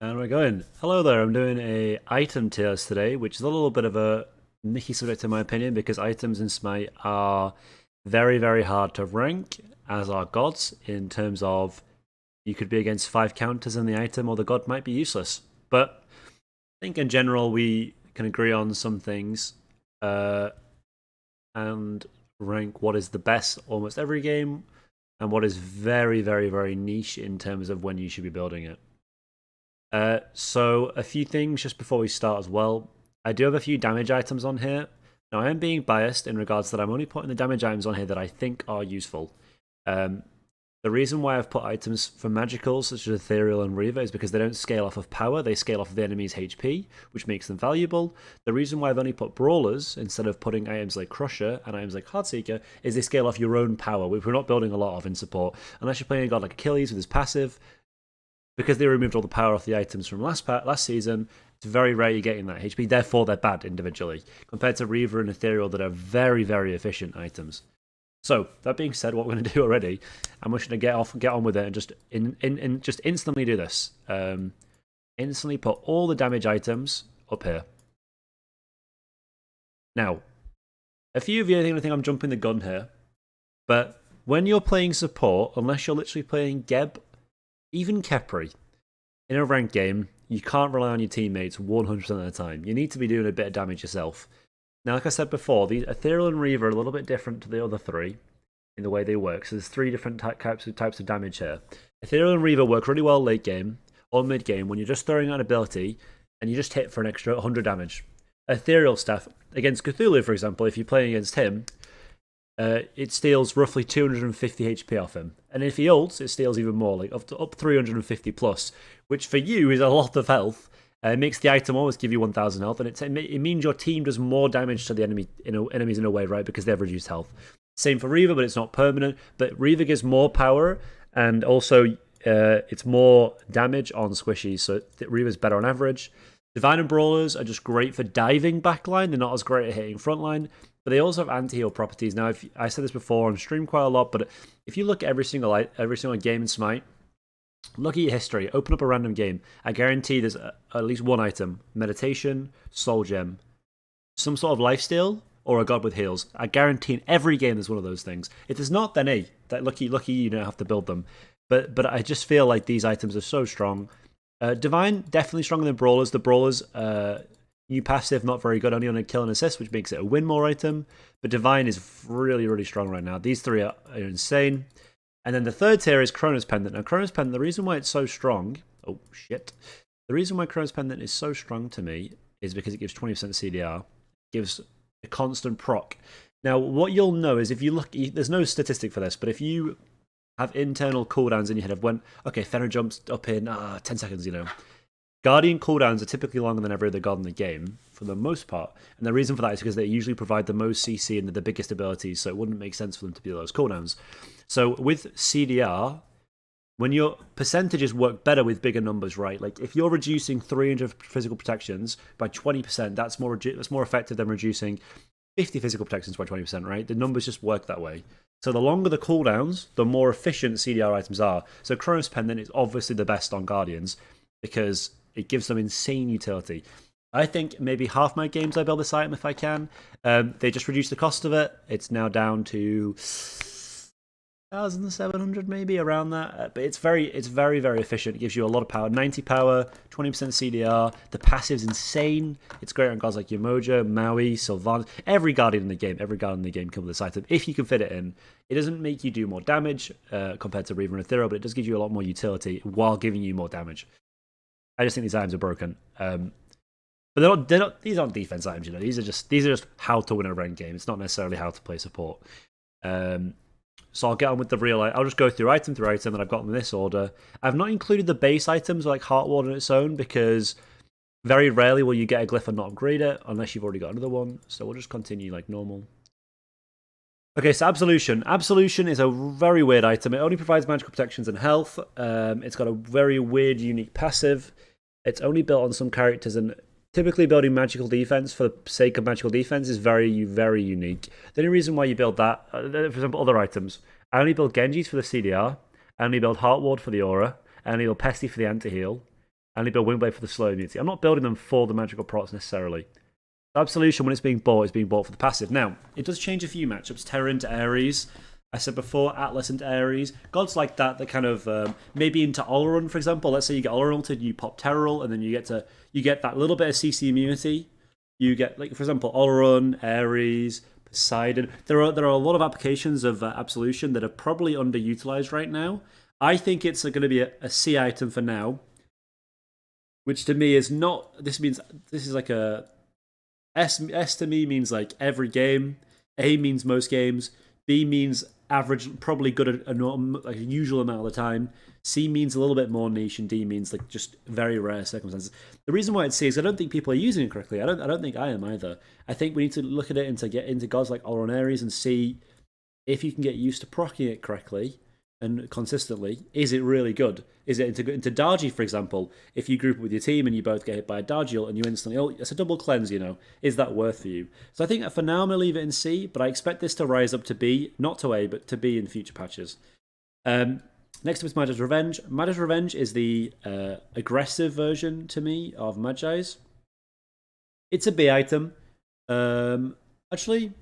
And we're going. Hello there, I'm doing a item tier list today, which is a little bit of a nicky subject in my opinion, because items in Smite are very, very hard to rank, as are gods, in terms of you could be against 5 counters in the item, or the god might be useless. But I think in general we can agree on some things, and rank what is the best almost every game, and what is very, very, very niche in terms of when you should be building it. So a few things just before we start as well. I do have a few damage items on here. Now I am being biased in regards that I'm only putting the damage items on here that I think are useful. The reason why I've put items for magicals such as Ethereal and Reaver is because they don't scale off of power, they scale off of the enemy's HP, which makes them valuable. The reason why I've only put Brawlers instead of putting items like Crusher and items like Heartseeker is they scale off your own power, which we're not building a lot of in support. Unless you're playing a god like Achilles with his passive, because they removed all the power off the items from last season, it's very rare you're getting that HP. Therefore, they're bad individually compared to Reaver and Ethereal that are very, very efficient items. So that being said, what we're going to do already, I'm just going to get on with it and just instantly do this. Instantly put all the damage items up here. Now, a few of you think I'm jumping the gun here, but when you're playing support, unless you're literally playing Geb, even Kepri, in a ranked game, you can't rely on your teammates 100% of the time. You need to be doing a bit of damage yourself. Now, like I said before, the Ethereal and Reaver are a little bit different to the other three in the way they work. So there's three different types of damage here. Ethereal and Reaver work really well late game or mid game when you're just throwing out an ability and you just hit for an extra 100 damage. Ethereal stuff, against Cthulhu, for example, if you're playing against him, it steals roughly 250 HP off him. And if he ults, it steals even more, like up 350 plus, which for you is a lot of health. It makes the item always give you 1000 health, and it means your team does more damage to the enemies in a way, right? Because they have reduced health. Same for Reaver, but it's not permanent. But Reaver gives more power, and also it's more damage on squishies, so Reaver's better on average. Divine and Brawlers are just great for diving backline. They're not as great at hitting frontline, but they also have anti-heal properties. Now, I said this before on stream quite a lot, but if you look at every single game in Smite, look at your history, open up a random game, I guarantee there's at least one item: Meditation, Soul Gem, some sort of lifesteal, or a god with heals. I guarantee in every game there's one of those things. If there's not, then hey, lucky you don't have to build them. But I just feel like these items are so strong. Divine, definitely stronger than Brawlers. The Brawlers, new passive, not very good, only on a kill and assist, which makes it a win more item. But Divine is really, really strong right now. These three are insane. And then the third tier is Chronos Pendant. Now, Chronos Pendant, the reason why it's so strong... Oh, shit. The reason why Chronos Pendant is so strong to me is because it gives 20% CDR. It gives a constant proc. Now, what you'll know is if you look... There's no statistic for this, but if you have internal cooldowns in your head of when... Okay, Fenrir jumps up in 10 seconds, you know. Guardian cooldowns are typically longer than every other god in the game, for the most part. And the reason for that is because they usually provide the most CC and the biggest abilities, so it wouldn't make sense for them to be those cooldowns. So with CDR, when your percentages work better with bigger numbers, right? Like if you're reducing 300 physical protections by 20%, that's more effective than reducing 50 physical protections by 20%, right? The numbers just work that way. So the longer the cooldowns, the more efficient CDR items are. So Chronos Pendant is obviously the best on Guardians because it gives them insane utility. I think maybe half my games I build this item if I can. They just reduce the cost of it. It's now down to 1,700 maybe, around that. But it's very, very efficient. It gives you a lot of power. 90 power, 20% CDR. The passive's insane. It's great on guys like Yamoja, Maui, Sylvanas. Every guardian in the game comes with this item. If you can fit it in. It doesn't make you do more damage compared to Reaver and Ethereal, but it does give you a lot more utility while giving you more damage. I just think these items are broken. But they're not. These aren't defense items, you know. These are just how to win a ranked game. It's not necessarily how to play support. So I'll get on with the real. I'll just go through item, and I've got them in this order. I've not included the base items like Heartward on its own because very rarely will you get a glyph and not upgrade it unless you've already got another one. So we'll just continue like normal. Okay, so Absolution. Absolution is a very weird item. It only provides magical protections and health. It's got a very weird, unique passive. It's only built on some characters, and typically building magical defense for the sake of magical defense is very, very unique. The only reason why you build that, for example, other items, I only build Genjis for the CDR, I only build Heartward for the aura, I only build Pesty for the anti-heal, I only build Windblade for the slow immunity. I'm not building them for the magical procs necessarily. Absolution, when it's being bought, is being bought for the passive. Now, it does change a few matchups. Terra into Ares. I said before, Atlas into Ares. Gods like that kind of maybe into Olorun, for example. Let's say you get Olorun ulted, you pop Terra, and then you get that little bit of CC immunity. You get, like, for example, Olorun, Ares, Poseidon. There are a lot of applications of Absolution that are probably underutilized right now. I think it's going to be a C item for now, which to me is not. This is like a S to me means like every game. A means most games. B means average, probably good like a usual amount of the time. C means a little bit more niche, and D means like just very rare circumstances. The reason why it's C is I don't think people are using it correctly. I don't think I am either. I think we need to look at it and to get into gods like Olorun Ares and see if you can get used to proccing it correctly and consistently. Is it really good? Is it into Dargy, for example? If you group up with your team and you both get hit by a Dargy and you instantly, oh, it's a double cleanse, is that worth for you? So I think for now I'm going to leave it in C, but I expect this to rise up to B, not to A, but to B in future patches. Next up is Magi's Revenge. Magi's Revenge is the aggressive version to me of Magi's. It's a B item. Actually,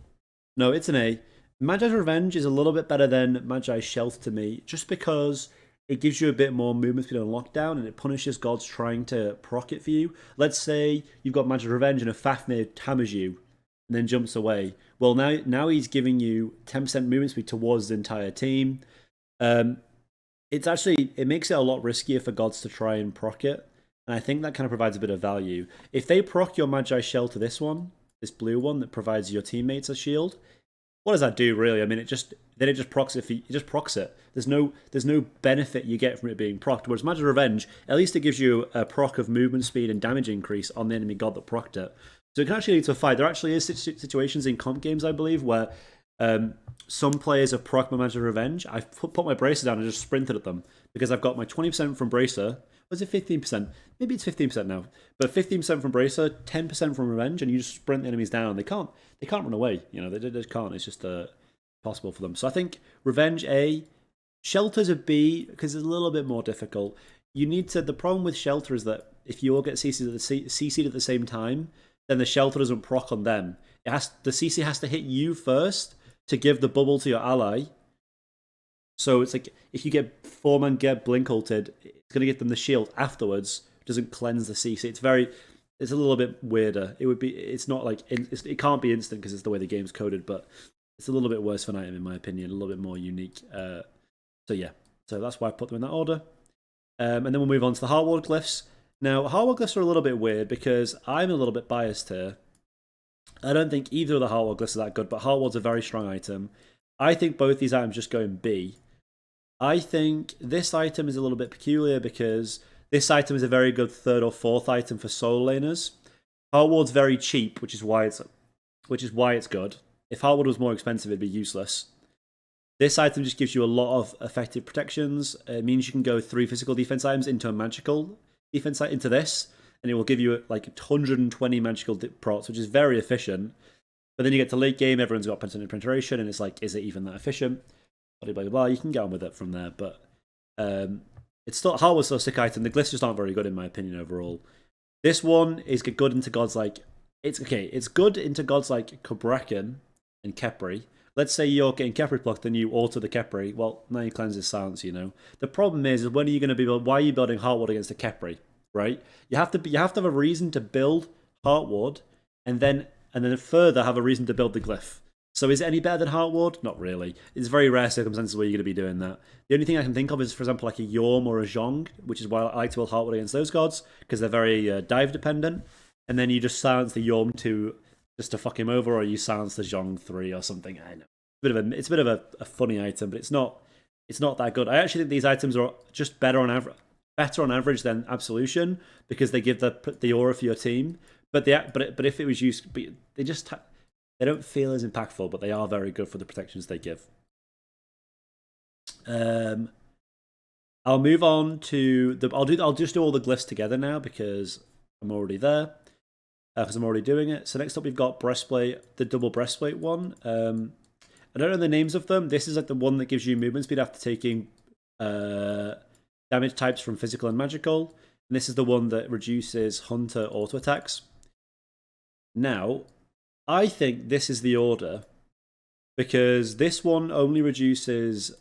no, it's an A. Magi's Revenge is a little bit better than Magi's Shelter to me, just because it gives you a bit more movement speed on lockdown, and it punishes gods trying to proc it for you. Let's say you've got Magi's Revenge and a Fafnir hammers you, and then jumps away. Well, now he's giving you 10% movement speed towards the entire team. It makes it a lot riskier for gods to try and proc it, and I think that kind of provides a bit of value. If they proc your Magi's Shelter, this blue one that provides your teammates a shield, what does that do really? I mean, it just procs it. It just procs it. There's no benefit you get from it being procced. Whereas Magic Revenge, at least it gives you a proc of movement speed and damage increase on the enemy god that procced it. So it can actually lead to a fight. There actually is situations in comp games, I believe, where some players have procced my Magic Revenge. I've put my bracer down and just sprinted at them because I've got my 20% from bracer. Was it 15%? Maybe it's 15% now. But 15% from bracer, 10% from revenge, and you just sprint the enemies down. They can't run away. They just can't. It's just possible for them. So I think revenge A, shelter's a B because it's a little bit more difficult. The problem with shelter is that if you all get CC'd at the same time, then the shelter doesn't proc on them. The CC has to hit you first to give the bubble to your ally. So it's like if you get 4-man get blink ulted, it's going to get them the shield afterwards. It doesn't cleanse the CC. It's a little bit weirder. It's not like it can't be instant because it's the way the game's coded, but it's a little bit worse for an item in my opinion. A little bit more unique. So that's why I put them in that order. And then we'll move on to the Heartward Glyphs. Now, Heartward Glyphs are a little bit weird because I'm a little bit biased here. I don't think either of the Heartward Glyphs are that good, but Heartward's a very strong item. I think both these items just go in B. I think this item is a little bit peculiar because this item is a very good 3rd or 4th item for solo laners. Heartward's very cheap, which is why it's good. If Heartward was more expensive, it'd be useless. This item just gives you a lot of effective protections. It means you can go 3 physical defense items into a magical defense item into this, and it will give you like 120 magical procs, which is very efficient. But then you get to late game, everyone's got percentage penetration, and it's like, is it even that efficient? Blah, blah, blah. You can get on with it from there, but it's still Heartward's still a sick item. The glyphs just aren't very good in my opinion overall. This one is good into gods like it's good into gods like Kubrakan and Khepri. Let's say you're getting Khepri blocked and you alter the Khepri. Well, now you cleanse his silence. The problem is when are you going to be? Why are you building Heartward against the Khepri? Right? You have to have a reason to build Heartward, and then further have a reason to build the glyph. So is it any better than Heartward? Not really. It's very rare circumstances where you're going to be doing that. The only thing I can think of is, for example, like a Yorm or a Zhong, which is why I like to build Heartward against those gods, because they're very dive dependent. And then you just silence the Yorm just to fuck him over, or you silence the Zhong 3 or something. I know. It's a bit of a funny item, but it's not that good. I actually think these items are just better on average than Absolution, because they give the aura for your team. But if it was used, they don't feel as impactful, but they are very good for the protections they give. I'll move on to I'll just do all the glyphs together now because I'm already there. Because I'm already doing it. So next up we've got breastplate, the double breastplate one. I don't know the names of them. This is like the one that gives you movement speed after taking damage types from physical and magical. And this is the one that reduces Hunter auto attacks. Now, I think this is the order because this one only reduces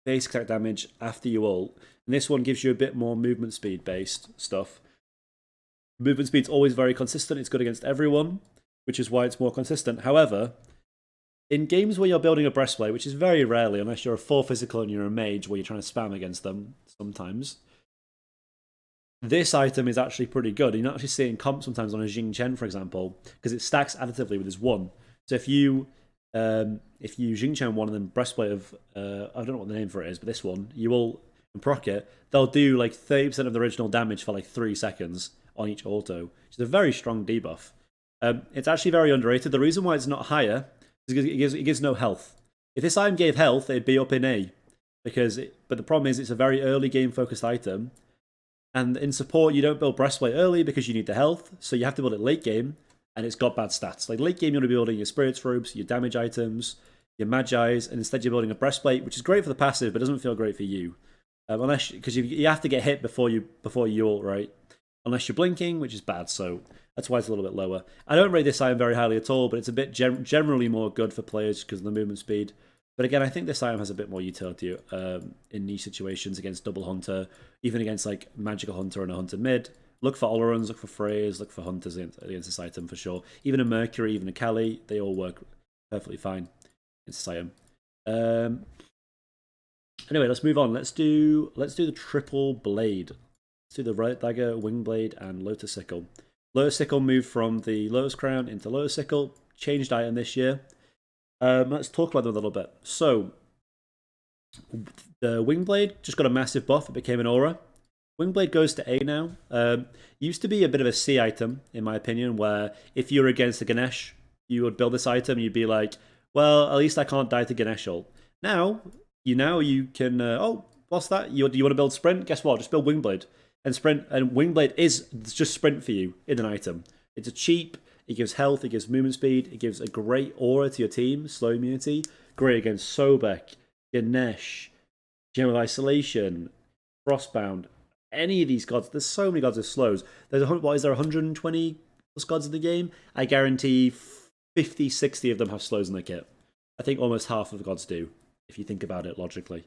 basic attack damage after you ult, and this one gives you a bit more movement speed based stuff. Movement speed's always very consistent, it's good against everyone, which is why it's more consistent. However, in games where you're building a breastplate, which is very rarely, unless you're a 4 physical and you're a mage where you're trying to spam against them sometimes, this item is actually pretty good. You're not actually seeing comp sometimes on a Jing Chen, for example, because it stacks additively with his 1. So if you Jing Chen one and then breastplate of I don't know what the name for it is, but this one, you will proc it, they'll do like 30% of the original damage for like 3 seconds on each auto, which is a very strong debuff. It's actually very underrated. The reason why it's not higher is because it gives no health. If this item gave health, it'd be up in A. But the problem is it's a very early game focused item. And in support, you don't build breastplate early because you need the health. So you have to build it late game, and it's got bad stats. Like late game, you want to be building your spirits robes, your damage items, your magi's, and instead you're building a breastplate, which is great for the passive, but doesn't feel great for you. Unless because you have to get hit before you ult, right? Unless you're blinking, which is bad. So that's why it's a little bit lower. I don't rate this item very highly at all, but it's a bit generally more good for players because of the movement speed. But again, I think this item has a bit more utility in niche situations against double hunter, even against like magical hunter and a hunter mid. Look for Oleruns, look for Freys, look for hunters against this item for sure. Even a Mercury, even a Kali, they all work perfectly fine against this item. Anyway, let's move on. Let's do the triple blade. Let's do the Relic Dagger, Wing Blade, and Lotus Sickle. Lotus Sickle moved from the Lotus Crown into Lotus Sickle. Changed item this year. Let's talk about them a little bit. So, the Wingblade just got a massive buff. It became an aura. Wingblade goes to A now. Used to be a bit of a C item, in my opinion, where if you were against a Ganesh, you would build this item, you'd be like, well, at least I can't die to Ganesh ult. Now you can, oh, what's that? You want to build Sprint? Guess what? Just build Wingblade. And Sprint, and Wingblade is just Sprint for you in an item. It's a cheap. It gives health, it gives movement speed, it gives a great aura to your team, slow immunity. Great against Sobek, Ganesh, Gem of Isolation, Frostbound, any of these gods. There's so many gods with slows. There 120 plus gods in the game? I guarantee 50, 60 of them have slows in their kit. I think almost half of the gods do, if you think about it logically.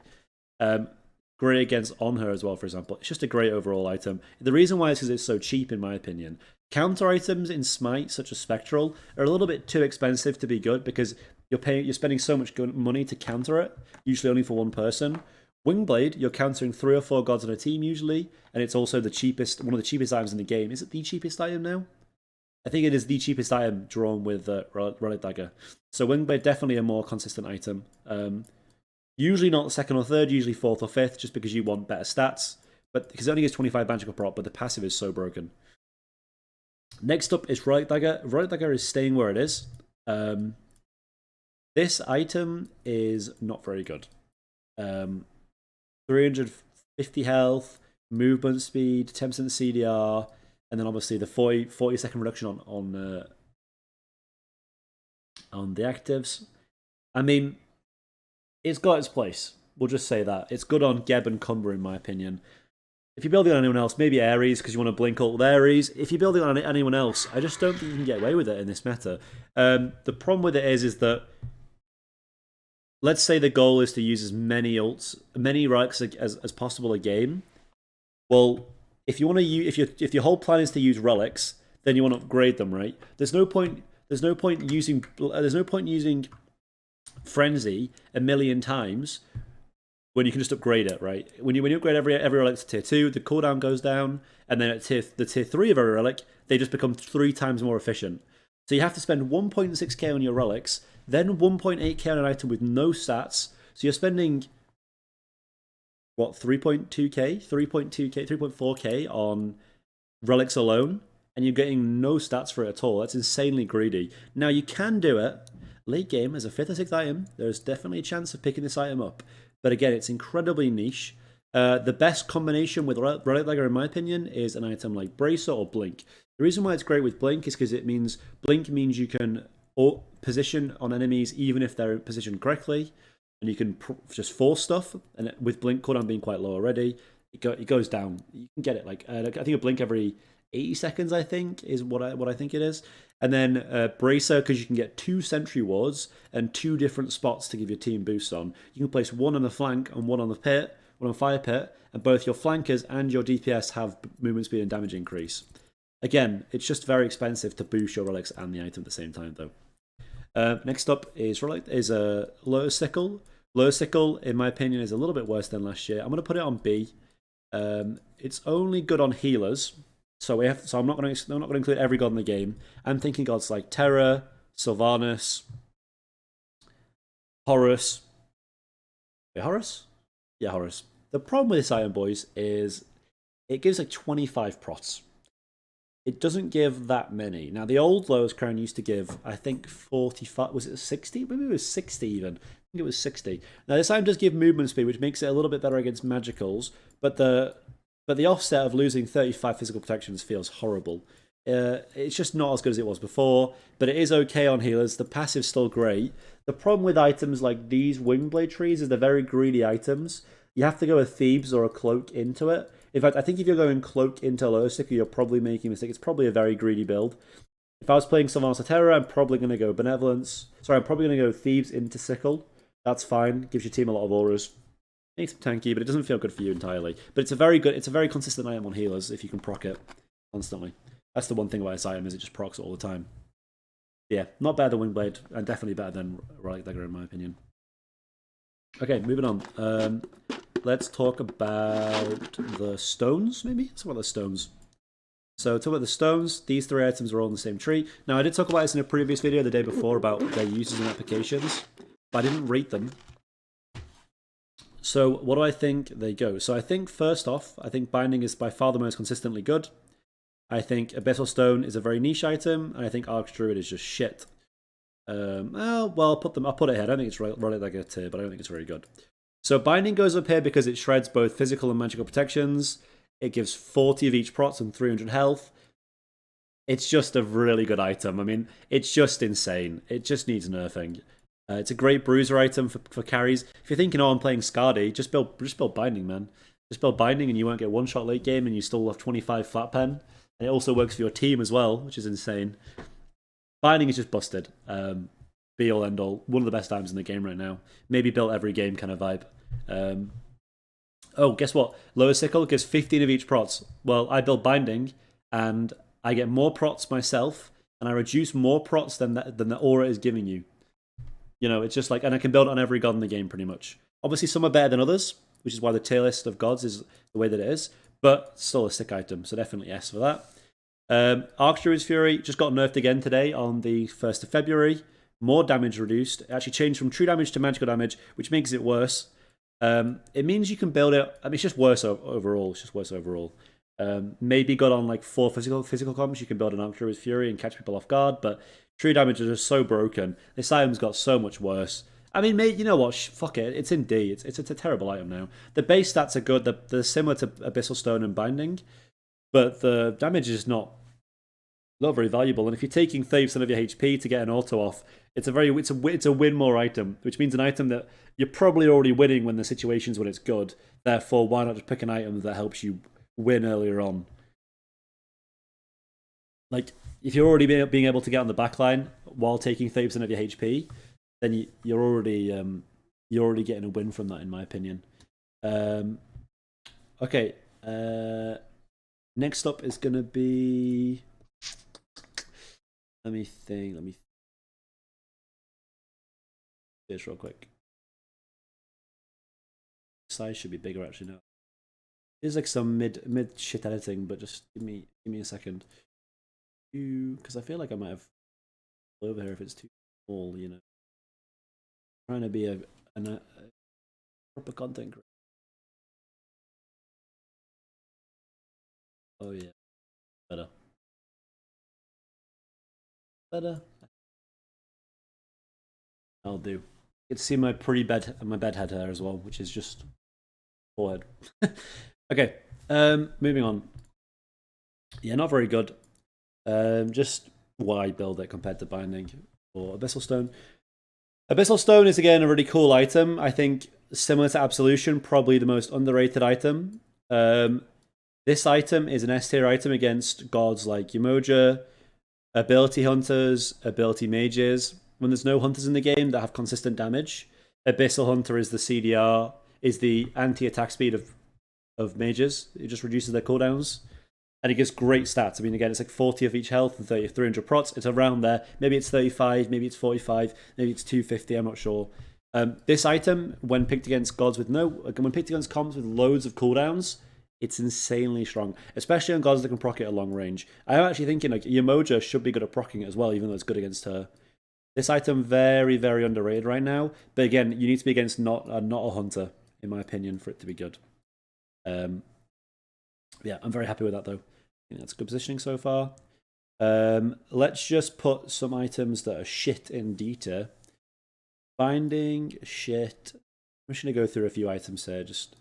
Great against On Her as well, for example. It's just a great overall item. The reason why is because it's so cheap, in my opinion. Counter items in Smite, such as Spectral, are a little bit too expensive to be good because you're spending so much money to counter it, usually only for one person. Wingblade, you're countering 3 or 4 gods on a team usually, and it's also the cheapest, one of the cheapest items in the game. Is it the cheapest item now? I think it is the cheapest item drawn with Relic Dagger. So Wingblade, definitely a more consistent item. Usually not 2nd or 3rd, usually 4th or 5th, just because you want better stats. But because it only gives 25 magical prop, but the passive is so broken. Next up is Relic Dagger. Relic Dagger is staying where it is. This item is not very good. 350 health, movement speed, 10% CDR, and then obviously the 40-second reduction on the actives. I mean, it's got its place. We'll just say that. It's good on Geb and Cumber, in my opinion. If you build it on anyone else, maybe Ares, because you want to blink ult with Ares. If you build it on anyone else, I just don't think you can get away with it in this meta. The problem with it is that let's say the goal is to use as many ults, many relics as possible a game. Well, if you want to use, if your whole plan is to use relics, then you want to upgrade them, right? There's no point using Frenzy a million times when you can just upgrade it, right? When you upgrade every relic to tier 2, the cooldown goes down, and then at the tier 3 of every relic, they just become 3 times more efficient. So you have to spend 1.6k on your relics, then 1.8k on an item with no stats. So you're spending, what, 3.2k, 3.4k on relics alone, and you're getting no stats for it at all. That's insanely greedy. Now, you can do it late game as a 5th or 6th item. There's definitely a chance of picking this item up. But again, it's incredibly niche. The best combination with Relic Dagger, in my opinion, is an item like Bracer or Blink. The reason why it's great with Blink is because Blink means you can position on enemies even if they're positioned correctly, and you can just force stuff. And with Blink cooldown being quite low already, it goes down. You can get it like I think a blink every 80 seconds. I think is what I think it is. And then Bracer, because you can get 2 sentry wards and 2 different spots to give your team boosts on. You can place 1 on the flank and 1 on the pit, 1 on fire pit, and both your flankers and your DPS have movement speed and damage increase. Again, it's just very expensive to boost your relics and the item at the same time, though. Next up is Lotus Sickle. Lotus Sickle, in my opinion, is a little bit worse than last year. I'm going to put it on B. It's only good on healers. So I'm not going to include every god in the game. I'm thinking gods like Terra, Sylvanas, Horus. Wait, Horus? Yeah, Horus. The problem with this item, boys, is it gives like 25 prots. It doesn't give that many. Now, the old Lotus Crown used to give, I think, 45. Was it 60? Maybe it was 60 even. I think it was 60. Now, this item does give movement speed, which makes it a little bit better against magicals, but the offset of losing 35 physical protections feels horrible. It's just not as good as it was before, but it is okay on healers. The passive's still great. The problem with items like these Wingblade trees is they're very greedy items. You have to go a Thebes or a Cloak into it. In fact, I think if you're going Cloak into Lotus Sickle, you're probably making a mistake. It's probably a very greedy build. If I was playing Sylvanas Terra, I'm probably going to go Benevolence. Sorry, I'm probably going to go Thebes into Sickle. That's fine. Gives your team a lot of auras. Makes it tanky, but it doesn't feel good for you entirely. But it's a very consistent item on healers if you can proc it constantly. That's the one thing about this item, is it just procs it all the time. Yeah, not better than Wingblade, and definitely better than Relic Dagger in my opinion. Okay, moving on. Let's talk about the stones, maybe? Let's talk about the stones. So, talk about the stones. These 3 items are all in the same tree. Now, I did talk about this in a previous video the day before about their uses and applications, but I didn't rate them. So, what do I think they go? So, I think, first off, I think Binding is by far the most consistently good. I think Abyssal Stone is a very niche item, and I think Archdruid is just shit. Well, I'll put it here. I don't think it's Relic Dagger tier, but I don't think it's very good. So Binding goes up here because it shreds both physical and magical protections. It gives 40 of each prots and 300 health. It's just a really good item. I mean, it's just insane. It just needs nerfing. It's a great bruiser item for carries. If you're thinking, oh, I'm playing Skadi, just build Binding, man. Just build Binding and you won't get one-shot late game and you still have 25 flat pen. And it also works for your team as well, which is insane. Binding is just busted. Be all end all. One of the best items in the game right now. Maybe built every game kind of vibe. Oh, guess what? Lotus Sickle gives 15 of each prots. Well, I build Binding and I get more prots myself and I reduce more prots than the aura is giving you. You know, it's just like, and I can build it on every god in the game pretty much. Obviously, some are better than others, which is why the tier list of gods is the way that it is. But still a sick item, so definitely S for that. Archdruid's Fury just got nerfed again today on the 1st of February. More damage reduced. It actually changed from true damage to magical damage, which makes it worse. It means you can build it. I mean, it's just worse overall. It's just worse overall. Maybe got on like 4 physical comms. You can build an Archdruid's Fury and catch people off guard, but true damage is just so broken. This item's got so much worse. I mean, mate, you know what? Fuck it. It's in D. It's a terrible item now. The base stats are good. They're similar to Abyssal Stone and Binding, but the damage is not very valuable. And if you're taking 30% of your HP to get an auto off, it's a win more item, which means an item that you're probably already winning when the situation's when it's good. Therefore, why not just pick an item that helps you win earlier on? Like, if you're already being able to get on the backline while taking 30% of your HP, then you're already getting a win from that, in my opinion. Okay. Next up is gonna be. Let me think. Let me do this real quick. Size should be bigger actually now. There's like some mid shit editing, but just give me a second. Because I feel like I might have over here if it's too small, you know. Trying to be a proper content creator. Oh yeah, better. I'll do. You can see my pretty bed head here as well, which is just forehead. Okay, moving on. Yeah, not very good. Just why build it compared to Binding or Abyssal Stone? Abyssal Stone is again a really cool item. I think similar to Absolution, probably the most underrated item. This item is an S tier item against gods like Umoja, ability hunters, ability mages. When there's no hunters in the game that have consistent damage, Abyssal Hunter is the CDR, is the anti-attack speed of mages. It just reduces their cooldowns. And it gives great stats. I mean, again, it's like 40 of each health and 30 of 300 prots. It's around there. Maybe it's 35, maybe it's 45, maybe it's 250, I'm not sure. This item, when picked against gods when picked against comps with loads of cooldowns, it's insanely strong, especially on gods that can proc it at long range. I'm actually thinking like Yamoja should be good at procking it as well, even though it's good against her. This item very, very underrated right now. But again, you need to be against not a hunter, in my opinion, for it to be good. Yeah, I'm very happy with that though. I think that's good positioning so far. Let's just put some items that are shit in Dita. Binding, shit. I'm just going to go through a few items here. Just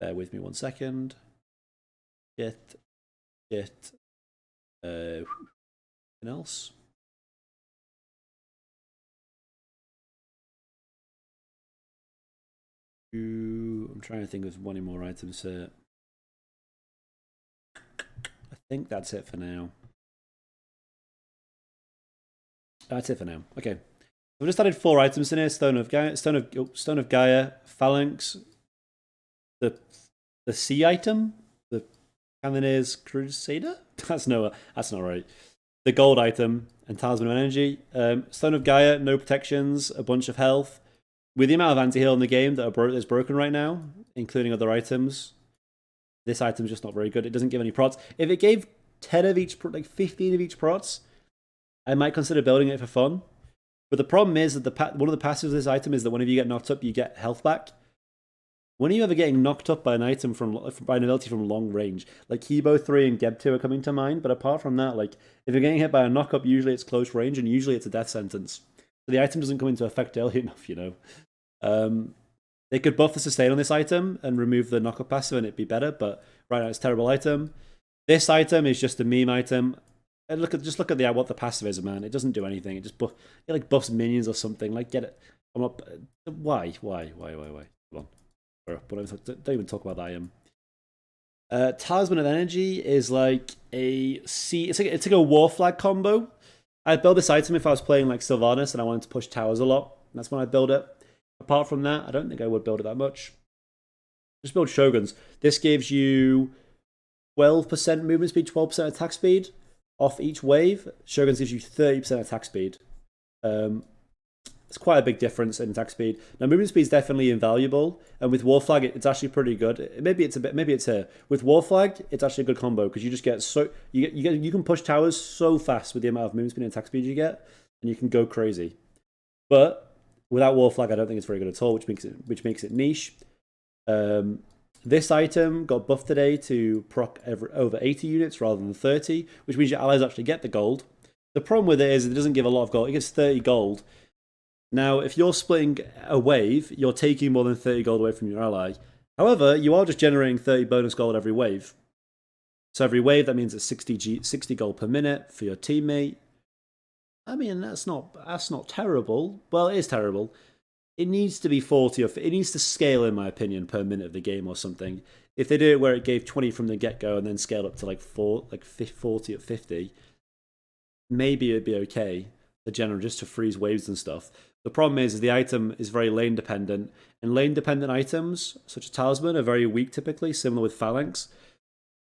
bear with me 1 second. Shit. Anything else? I'm trying to think of one more items here. I think that's it for now. That's it for now. Okay. I've just added 4 items in here: Stone of Gaia, Phalanx, the C item, the Cannoneer's Crusader. That's not right. The gold item and Talisman of Energy. Stone of Gaia, no protections, a bunch of health. With the amount of anti-heal in the game that's broken right now, including other items, this item's just not very good. It doesn't give any prots. If it gave 10 of each, like 15 of each prots, I might consider building it for fun. But the problem is that one of the passives of this item is that whenever you get knocked up, you get health back. When are you ever getting knocked up by an item by an ability from long range? Like Hebo 3 and Geb 2 are coming to mind, but apart from that, like if you're getting hit by a knock-up, usually it's close range and usually it's a death sentence. So the item doesn't come into effect early enough, you know. They could buff the sustain on this item and remove the knock-up passive and it'd be better, but right now it's a terrible item. This item is just a meme item. And just look at what the passive is, man. It doesn't do anything. It just it buffs minions or something. Like, get it? I'm not. Why? Hold on. Don't even talk about that item. Talisman of Energy is like it's like a War Flag combo. I'd build this item if I was playing like Sylvanas and I wanted to push towers a lot. That's when I'd build it. Apart from that, I don't think I would build it that much. Just build Shoguns. This gives you 12% movement speed, 12% attack speed off each wave. Shoguns gives you 30% attack speed. It's quite a big difference in attack speed. Now, movement speed is definitely invaluable, and with War Flag, it's actually pretty good. Maybe it's here. With War Flag, it's actually a good combo because you just get you can push towers so fast with the amount of movement speed and attack speed you get, and you can go crazy. But without War Flag, I don't think it's very good at all, which makes it niche. This item got buffed today to proc over 80 units rather than 30, which means your allies actually get the gold. The problem with it is it doesn't give a lot of gold. It gives 30 gold. Now, if you're splitting a wave, you're taking more than 30 gold away from your ally. However, you are just generating 30 bonus gold every wave. So every wave, that means it's 60 gold per minute for your teammate. I mean, that's not terrible. Well, it is terrible. It needs to be 40 or it needs to scale, in my opinion, per minute of the game or something. If they do it where it gave 20 from the get-go and then scaled up to like 40 or 50, maybe it'd be okay. The general just to freeze waves and stuff. The problem is the item is very lane dependent, and lane dependent items such as Talisman are very weak typically, similar with Phalanx.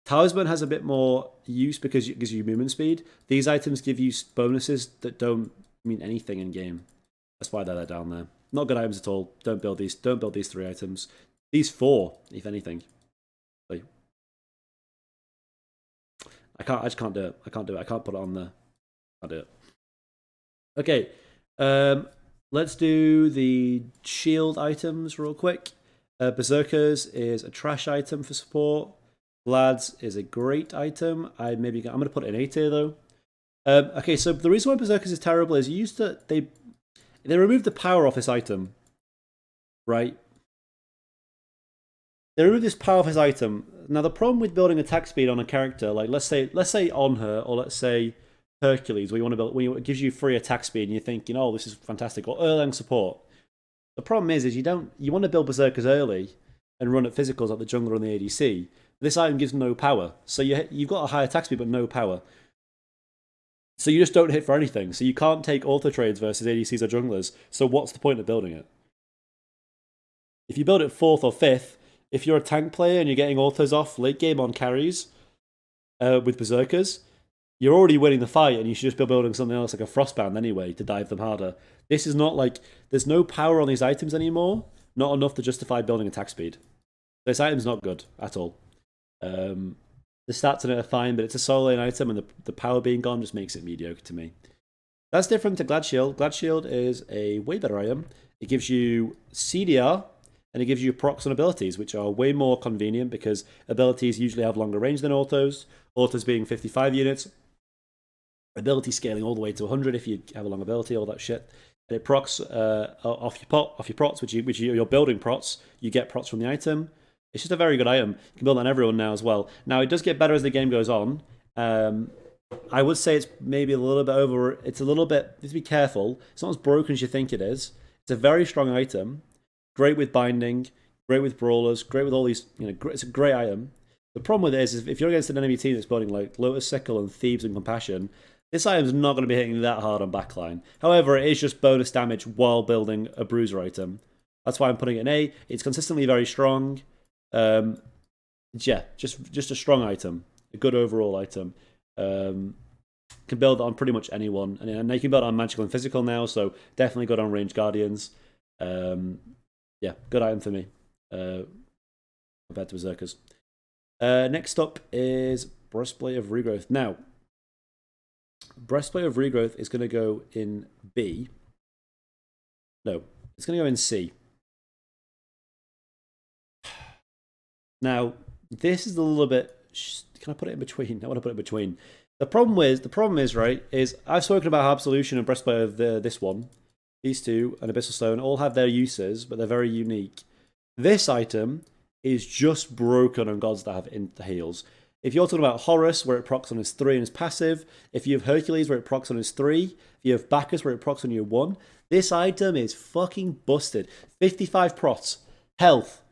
Talisman has a bit more use because it gives you movement speed. These items give you bonuses that don't mean anything in game. That's why they're down there. Not good items at all. Don't build these 3 items. These 4, if anything. Like, I just can't do it. I can't put it on there. I can't do it. Okay. Let's do the shield items real quick. Berserkers is a trash item for support. Lads is a great item. I'm going to put it in A tier though. Okay, so the reason why Berserkers is terrible is they removed the power off this item, right? They removed this power off this item. Now the problem with building attack speed on a character, like let's say on her, or let's say Hercules, where you want to build, when it gives you free attack speed, and you're thinking, oh, this is fantastic, or Erlang support. The problem is you want to build Berserkers early, and run at physicals like the jungler and the ADC. This item gives no power. So you've got a high attack speed but no power. So you just don't hit for anything. So you can't take auto trades versus ADCs or junglers. So what's the point of building it? If you build it 4th or 5th, if you're a tank player and you're getting autos off late game on carries with berserkers, you're already winning the fight and you should just be building something else like a Frostbound anyway to dive them harder. This is not like, there's no power on these items anymore, not enough to justify building attack speed. This item's not good at all. The stats on it are fine, but it's a solo lane item and the power being gone just makes it mediocre to me. That's different to Glad Shield. Glad Shield is a way better item. It gives you CDR and it gives you procs on abilities, which are way more convenient because abilities usually have longer range than autos. Autos being 55 units. Ability scaling all the way to 100 if you have a long ability, all that shit. And it procs off your prots, which you're building prots. You get prots from the item. It's just a very good item. You can build on everyone now as well. Now it does get better as the game goes on. I would say it's maybe a little bit over. It's a little bit. You have to be careful. It's not as broken as you think it is. It's a very strong item. Great with binding. Great with brawlers. Great with all these. It's a great item. The problem with it is if you're against an enemy team that's building like Lotus Sickle and Thieves and Compassion, this item's not going to be hitting that hard on backline. However, it is just bonus damage while building a bruiser item. That's why I'm putting it in A. It's consistently very strong. Yeah, just a strong item. A good overall item. Can build it on pretty much anyone. And you can build it on magical and physical now, so definitely good on ranged guardians. Yeah, good item for me. Compared to Berserkers. Next up is Breastplate of Regrowth. Now, Breastplate of Regrowth is going to go in B. No, it's going to go in C. Now, this is a little bit. Can I put it in between? I want to put it in between. The problem is right. Is I've spoken about how Absolution and Breastplate of this one, these two, and Abyssal Stone all have their uses, but they're very unique. This item is just broken on gods that have the heals. If you're talking about Horus, where it procs on his 3 and his passive, if you have Hercules, where it procs on his 3, if you have Bacchus, where it procs on your 1, this item is fucking busted. 55 prots, health,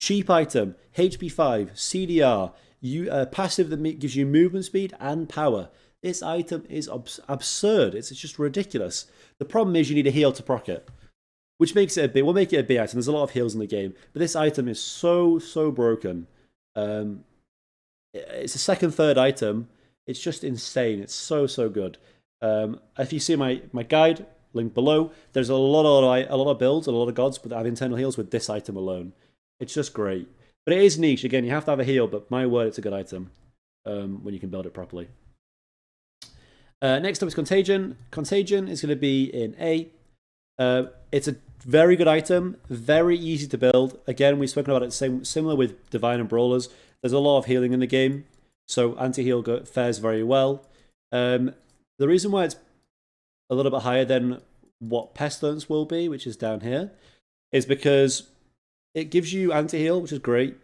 cheap item, HP 5, CDR, passive that gives you movement speed and power. This item is absurd. It's just ridiculous. The problem is you need a heal to proc it, which makes it a B. We'll make it a B item. There's a lot of heals in the game, but this item is so broken. It's a second, third item. It's just insane. It's so good. If you see my guide link below, there's a lot of builds, a lot of gods, but that have internal heals with this item alone. It's just great. But it is niche. Again, you have to have a heal, but my word, it's a good item when you can build it properly. Next up is Contagion. Contagion is going to be in A. It's a very good item, very easy to build. Again, we've spoken about it similar with Divine and Brawlers. There's a lot of healing in the game, so anti-heal fares very well. The reason why it's a little bit higher than what Pestilence will be, which is down here, is because it gives you anti-heal, which is great,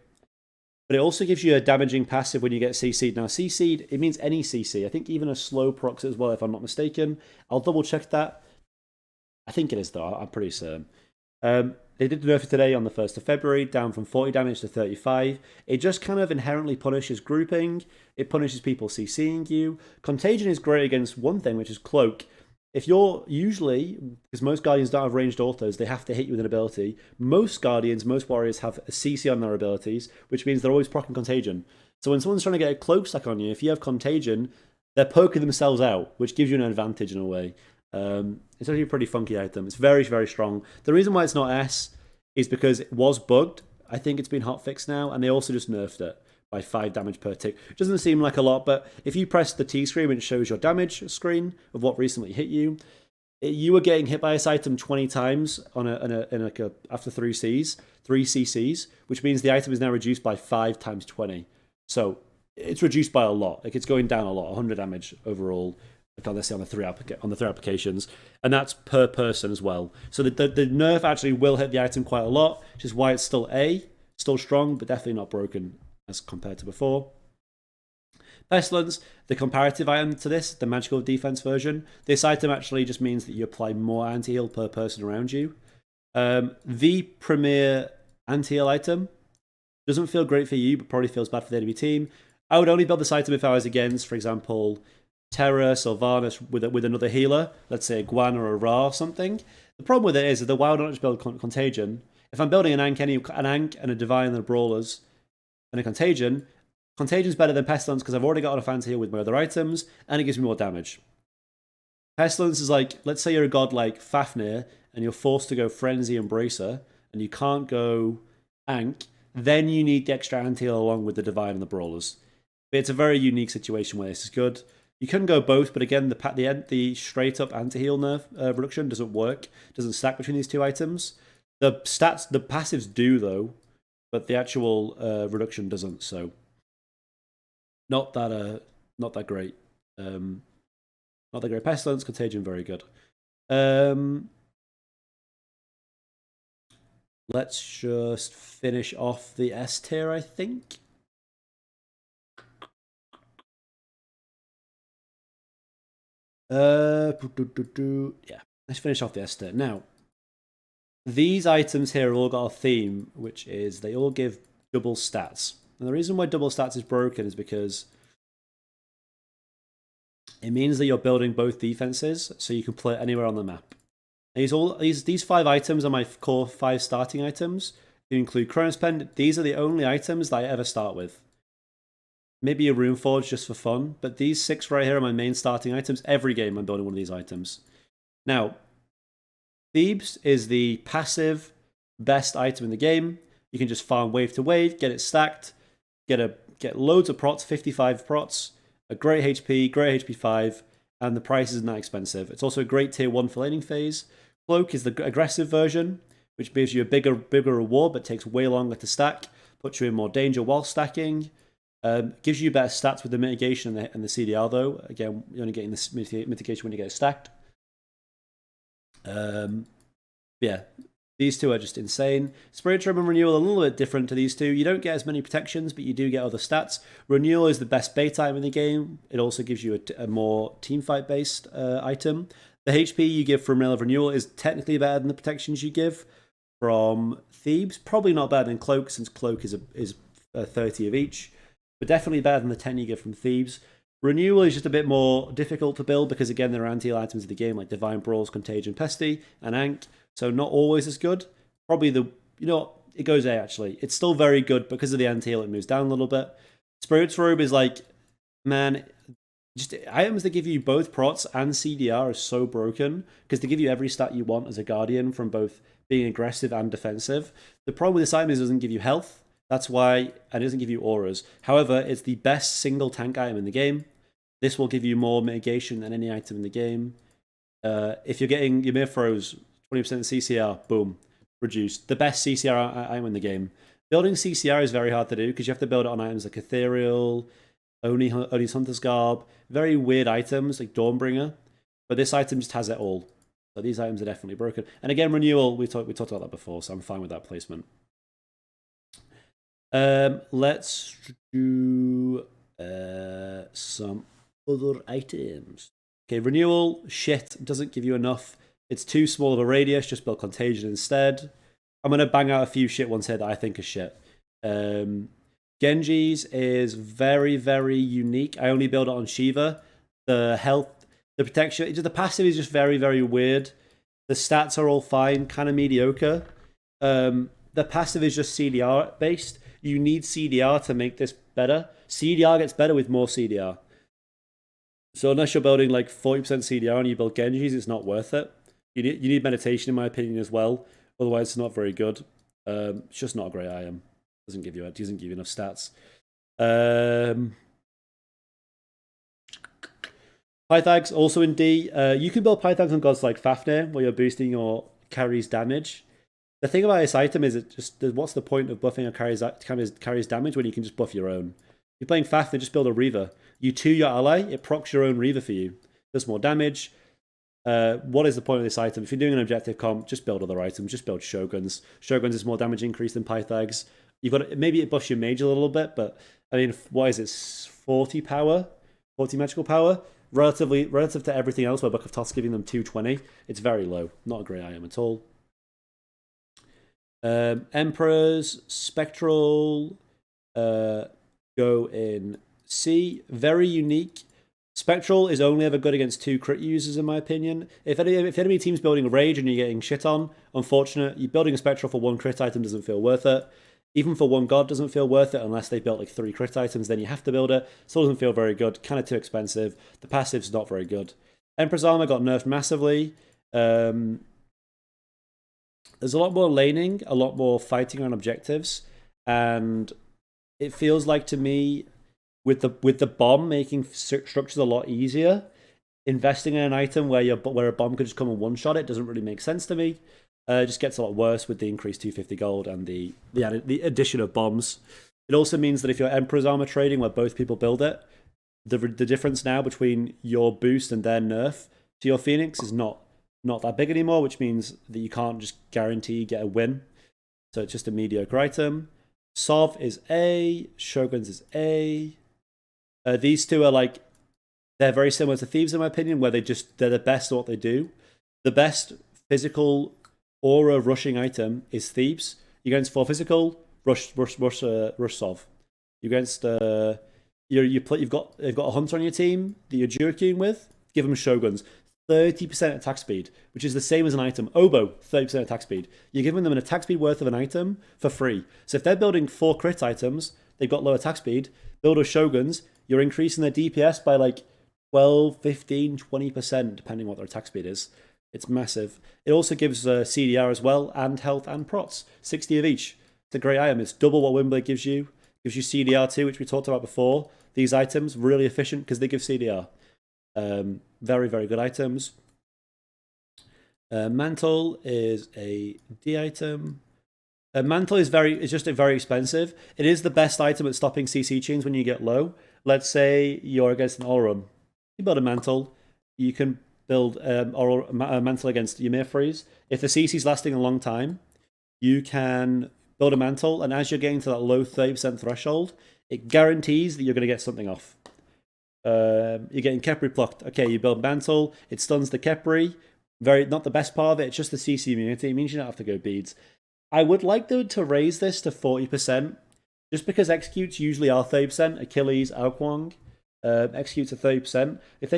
but it also gives you a damaging passive when you get CC'd. Now, CC'd, it means any CC. I think even a slow procs as well, if I'm not mistaken. I'll double check that. I think it is, though. I'm pretty certain. They did nerf it today on the 1st of February, down from 40 damage to 35. It just kind of inherently punishes grouping. It punishes people CCing you. Contagion is great against one thing, which is Cloak. If you're usually, because most Guardians don't have ranged autos, they have to hit you with an ability. Most Guardians, most Warriors have a CC on their abilities, which means they're always proccing Contagion. So when someone's trying to get a Cloak stack on you, if you have Contagion, they're poking themselves out, which gives you an advantage in a way. It's actually a pretty funky item. It's very strong. The reason why it's not S is because it was bugged. I think it's been hotfixed now, and they also just nerfed it by 5 damage per tick. It doesn't seem like a lot, but if you press the T screen, it shows your damage screen of what recently hit you. You were getting hit by this item 20 times after 3 CCs, which means the item is now reduced by 5 times 20. So it's reduced by a lot. Like, it's going down a lot, 100 damage overall. Let's say on the three applications, and that's per person as well. So the nerf actually will hit the item quite a lot, which is why it's still A, still strong, but definitely not broken as compared to before. Pestilence, the comparative item to this, the magical defense version. This item actually just means that you apply more anti-heal per person around you. The premier anti-heal item Doesn't feel great for you, but probably feels bad for the enemy team. I would only build this item if I was against, for example, Terra, Sylvanas with another healer, let's say a Guan or a Ra or something. The problem with it is that why would I not just build Contagion? If I'm building an Ankh and a Divine and a Brawlers and a Contagion's better than Pestilence because I've already got enough anti-heal with my other items, and it gives me more damage. Pestilence is like, let's say you're a god like Fafnir, and you're forced to go Frenzy and Bracer, and you can't go Ankh, then you need the extra anti-heal along with the Divine and the Brawlers. But it's a very unique situation where this is good. You can go both, but again, the straight up anti-heal nerf reduction doesn't work. Doesn't stack between these two items. The passives do though, but the actual reduction doesn't. So not that great. Not that great. Pestilence, Contagion, very good. Let's just finish off the S tier, I think. Yeah, let's finish off the S tier. Now, these items here have all got a theme, which is they all give double stats. And the reason why double stats is broken is because it means that you're building both defenses, so you can play it anywhere on the map. These 5 items are my core 5 starting items. You include Chronos Pen. These are the only items that I ever start with. Maybe a Rune Forge just for fun, but these 6 right here are my main starting items. Every game I'm building one of these items. Now, Thebes is the passive best item in the game. You can just farm wave to wave, get it stacked, get loads of prots, 55 prots, a great HP 5, and the price isn't that expensive. It's also a great tier 1 for laning phase. Cloak is the aggressive version, which gives you a bigger reward, but takes way longer to stack, puts you in more danger while stacking. Gives you better stats with the mitigation and the CDR though. Again, you're only getting this mitigation when you get it stacked. Yeah, these two are just insane. Spiritual and Renewal are a little bit different to these two. You don't get as many protections, but you do get other stats. Renewal is the best bait item in the game. It also gives you a more teamfight based item. The HP you give from Renewal is technically better than the protections you give from Thebes. Probably not better than Cloak, since Cloak is 30 of each, but definitely better than the 10 you get from Thebes. Renewal is just a bit more difficult to build because, again, there are anti-heal items in the game like Divine Brawls, Contagion, Pesty, and Ankh, so not always as good. Probably it goes A actually. It's still very good because of the anti-heal, it moves down a little bit. Spirit's Robe is like, man, just items that give you both prots and CDR are so broken because they give you every stat you want as a Guardian from both being aggressive and defensive. The problem with this item is it doesn't give you health. That's why it doesn't give you auras. However, it's the best single tank item in the game. This will give you more mitigation than any item in the game. If you're getting your Mythros, 20% CCR, boom, reduced. The best CCR item in the game. Building CCR is very hard to do because you have to build it on items like Ethereal, only Hunter's Garb, very weird items like Dawnbringer. But this item just has it all. So these items are definitely broken. And again, Renewal, we talked about that before, so I'm fine with that placement. Let's do some other items. Okay, Renewal, shit, doesn't give you enough. It's too small of a radius, just build Contagion instead. I'm going to bang out a few shit ones here that I think are shit. Genji's is very, very unique. I only build it on Shiva. The health, the protection, the passive is just very, very weird. The stats are all fine, kind of mediocre. The passive is just CDR based. You need CDR to make this better. CDR gets better with more CDR. So unless you're building like 40% CDR and you build Genjis, it's not worth it. You need meditation in my opinion as well. Otherwise, it's not very good. It's just not a great item. Doesn't give you enough stats. Pythags also in D. You can build Pythags on gods like Fafnir, where you're boosting your carry's damage. The thing about this item is what's the point of buffing a carry's damage when you can just buff your own? If you're playing Fafnir, just build a Reaver. You 2 your ally, it procs your own Reaver for you. Does more damage. What is the point of this item? If you're doing an objective comp, just build other items. Just build Shoguns. Shoguns is more damage increase than Pythags. Maybe it buffs your mage a little bit, but I mean, what is it? 40 power, 40 magical power, relative to everything else. Where Book of Thoth's giving them 220, it's very low. Not a great item at all. Emperors, Spectral. go in C. Very unique. Spectral is only ever good against 2 crit users, in my opinion. If enemy team's building a Rage and you're getting shit on, unfortunate. You're building a Spectral for 1 crit item doesn't feel worth it. Even for 1 God doesn't feel worth it unless they built like 3 crit items, then you have to build it. Still doesn't feel very good, kind of too expensive. The passive's not very good. Emperor's Armor got nerfed massively. There's a lot more laning, a lot more fighting on objectives, and it feels like to me, with the bomb making structures a lot easier, investing in an item where a bomb could just come and one-shot it doesn't really make sense to me. It just gets a lot worse with the increased 250 gold and the addition of bombs. It also means that if you're Emperor's Armor trading where both people build it, the difference now between your boost and their nerf to your Phoenix is not that big anymore, which means that you can't just guarantee get a win. So it's just a mediocre item. Sov is A, Shoguns is A. These two are like, they're very similar to Thieves in my opinion, where they're the best at what they do. The best physical aura rushing item is Thieves. You go against 4 physical, rush Sov. You against you've got a hunter on your team that you're duking with. Give them Shoguns. 30% attack speed, which is the same as an item. Oboe, 30% attack speed. You're giving them an attack speed worth of an item for free. So if they're building 4 crit items, they've got low attack speed. Build a Shoguns, you're increasing their DPS by like 12, 15, 20%, depending what their attack speed is. It's massive. It also gives CDR as well, and health and prots. 60 of each. It's a great item. It's double what Windblade gives you. Gives you CDR too, which we talked about before. These items, really efficient because they give CDR. Very, very good items. Mantle is a D item. Mantle is just very expensive. It is the best item at stopping CC chains when you get low. Let's say you're against an all run. You build a Mantle. You can build a Mantle against Ymir Freeze. If the CC's lasting a long time, you can build a Mantle, and as you're getting to that low 30% threshold, it guarantees that you're going to get something off. You're getting Khepri blocked. Okay, you build Mantle, it stuns the Khepri. Not the best part of it, it's just the CC immunity. It means you don't have to go beads. I would like them to raise this to 40%, just because executes usually are 30%. Achilles, Aokwang, executes at 30%. If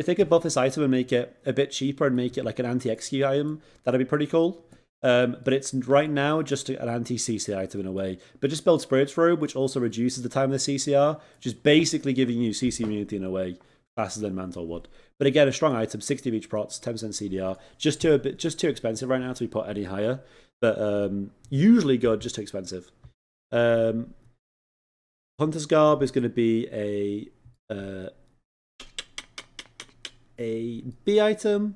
they could buff this item and make it a bit cheaper and make it like an anti-execute item, that'd be pretty cool. But it's right now just an anti-CC item in a way. But just build Spirit's Robe, which also reduces the time of the CCR, which is basically giving you CC immunity in a way, faster than Mantle would. But again, a strong item, 60 of each prots, 10% CDR. Just too expensive right now to be put any higher. But usually good, just too expensive. Hunter's Garb is going to be a B item.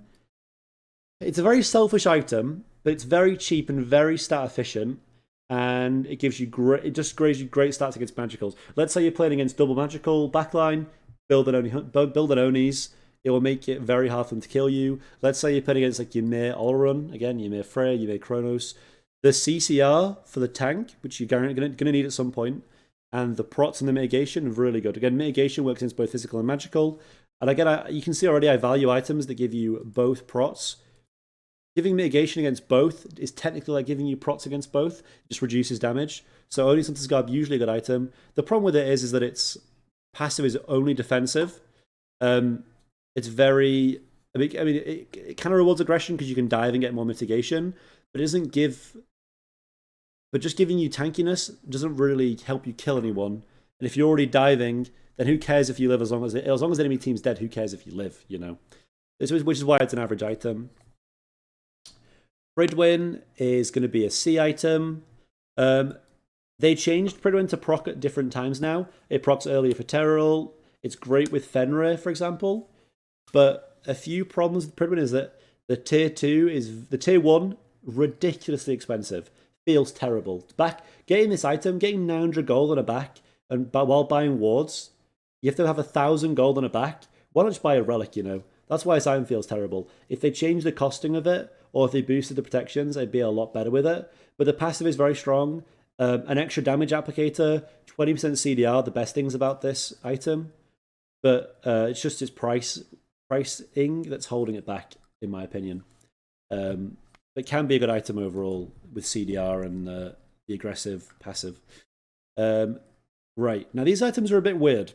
It's a very selfish item, but it's very cheap and very stat efficient, and it gives you great stats against magicals. Let's say you're playing against double magical backline, build an Onis. It will make it very hard for them to kill you. Let's say you're playing against like Ymir Allrun, again Ymir Freya, Ymir Kronos. The CCR for the tank, which you're going to need at some point, and the prots and the mitigation are really good. Again, mitigation works against both physical and magical. And again, you can see already I value items that give you both prots. Giving mitigation against both is technically like giving you prots against both. It just reduces damage. So only Hunter's Garb, usually a good item. The problem with it is that its passive is only defensive. It's very... I mean, it kind of rewards aggression because you can dive and get more mitigation, but it doesn't give... But just giving you tankiness doesn't really help you kill anyone. And if you're already diving, then who cares if you live as long as the enemy team's dead, who cares if you live, you know? Which is why it's an average item. Pridwin is going to be a C item. They changed Pridwin to proc at different times now. It procs earlier for Terral. It's great with Fenrir, for example. But a few problems with Pridwin is that the tier 1, ridiculously expensive. Feels terrible. Getting this item, getting 900 gold on a back, and while buying wards, you have to have 1,000 gold on a back. Why not just buy a relic, you know? That's why this item feels terrible. If they changed the costing of it, or if they boosted the protections, I'd be a lot better with it. But the passive is very strong. An extra damage applicator, 20% CDR, the best things about this item. But it's just its pricing that's holding it back, in my opinion. It can be a good item overall with CDR and the aggressive passive. Right. Now, these items are a bit weird.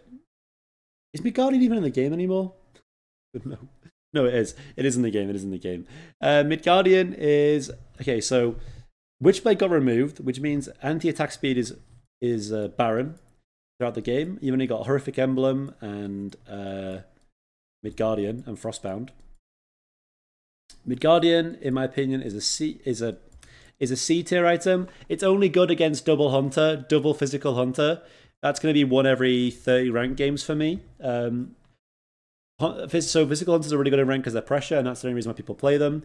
Is Midgardian even in the game anymore? No. No, it is. It is in the game. It is in the game. Midgardian is... Okay, so Witchblade got removed, which means anti-attack speed is barren throughout the game. You've only got Horrific Emblem and Midgardian and Frostbound. Midgardian, in my opinion, is a C tier item. It's only good against double hunter, double physical hunter. That's going to be one every 30 rank games for me. So physical hunters are really good in rank because they're pressure, and that's the only reason why people play them.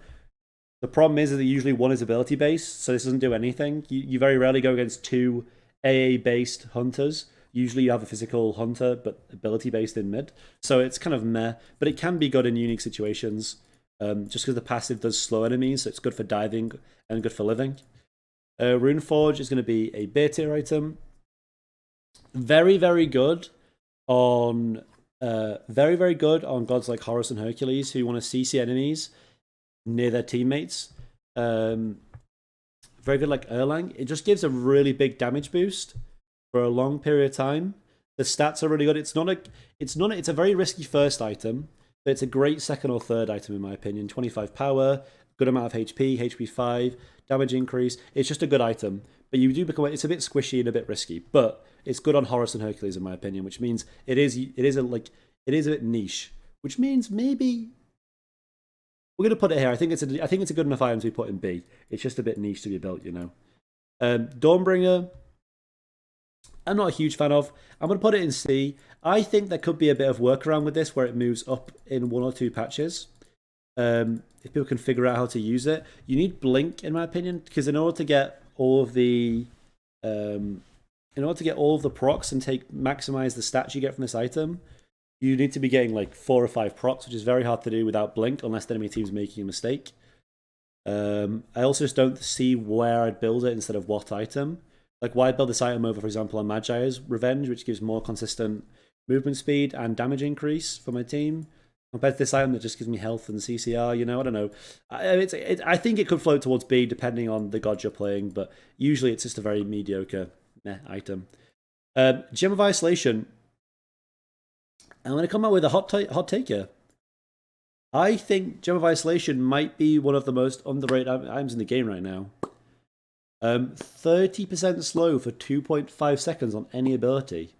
The problem is that usually one is ability based, so this doesn't do anything. You very rarely go against two AA based hunters. Usually you have a physical hunter, but ability based in mid. So it's kind of meh, but it can be good in unique situations. Just because the passive does slow enemies, so it's good for diving and good for living. Runeforge is going to be a B tier item. Very, very good on gods like Horus and Hercules who want to CC enemies near their teammates. Very good like Erlang. It just gives a really big damage boost for a long period of time. The stats are really good. It's a very risky first item, but it's a great second or third item in my opinion. 25 power, good amount of HP, HP 5, damage increase. It's just a good item, but you do become it's a bit squishy and a bit risky, but it's good on Horus and Hercules in my opinion, which means it is a bit niche, which means maybe we're going to put it here. I think it's a good enough item to be put in B. It's just a bit niche to be built, you know. Dawnbringer, I'm not a huge fan of. I'm going to put it in C. I think there could be a bit of workaround with this where it moves up in 1 or 2 patches. If people can figure out how to use it. You need Blink, in my opinion, because in order to get all of the procs and maximize the stats you get from this item, you need to be getting like 4 or 5 procs, which is very hard to do without Blink unless the enemy team's making a mistake. I also just don't see where I'd build it instead of what item. Like why build this item over, for example, on Magi's Revenge, which gives more consistent movement speed and damage increase for my team, compared to this item that just gives me health and CCR, you know, I don't know. I think it could float towards B depending on the god you're playing, but usually it's just a very mediocre item. Gem of Isolation. I'm going to come out with a hot take here. I think Gem of Isolation might be one of the most underrated items in the game right now. 30% slow for 2.5 seconds on any ability.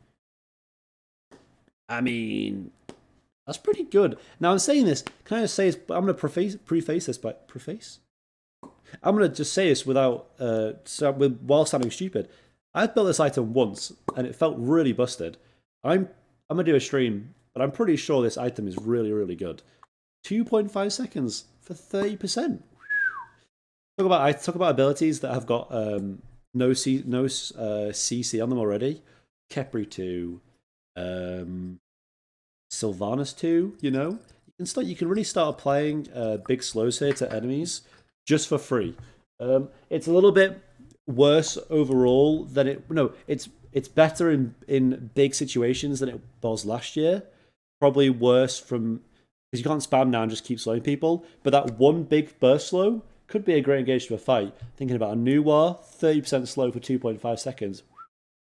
I mean, that's pretty good. Now I'm saying this, can I just say this? I'm going to preface this by I'm going to just say this while sounding stupid. I've built this item once and it felt really busted. I'm going to do a stream, but I'm pretty sure this item is really, really good. 2.5 seconds for 30%. Talk about abilities that have got no CC on them already. Khepri 2, Sylvanas 2. You know, you can really start applying big slows here to enemies just for free. It's a little bit worse overall than it. No, it's better in big situations than it was last year. Probably worse because you can't spam now and just keep slowing people. But that one big burst slow could be a great engage to a fight. Thinking about a new war, 30% slow for 2.5 seconds.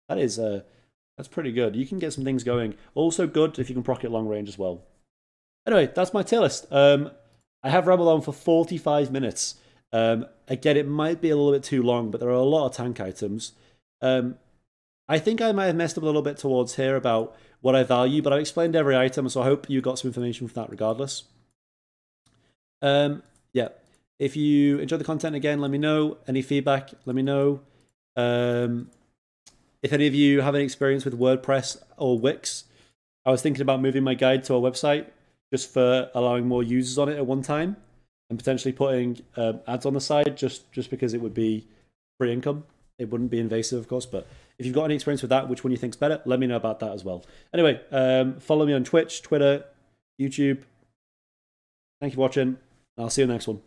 That's pretty good. You can get some things going. Also good if you can proc it long range as well. Anyway, that's my tier list. I have rambled on for 45 minutes. Again, it might be a little bit too long, but there are a lot of tank items. I think I might have messed up a little bit towards here about what I value, but I've explained every item, so I hope you got some information from that regardless. Yeah. If you enjoyed the content, again, let me know. Any feedback, let me know. If any of you have any experience with WordPress or Wix, I was thinking about moving my guide to our website just for allowing more users on it at one time and potentially putting ads on the side just because it would be free income. It wouldn't be invasive, of course, but if you've got any experience with that, which one you think's better, let me know about that as well. Anyway, follow me on Twitch, Twitter, YouTube. Thank you for watching. I'll see you in the next one.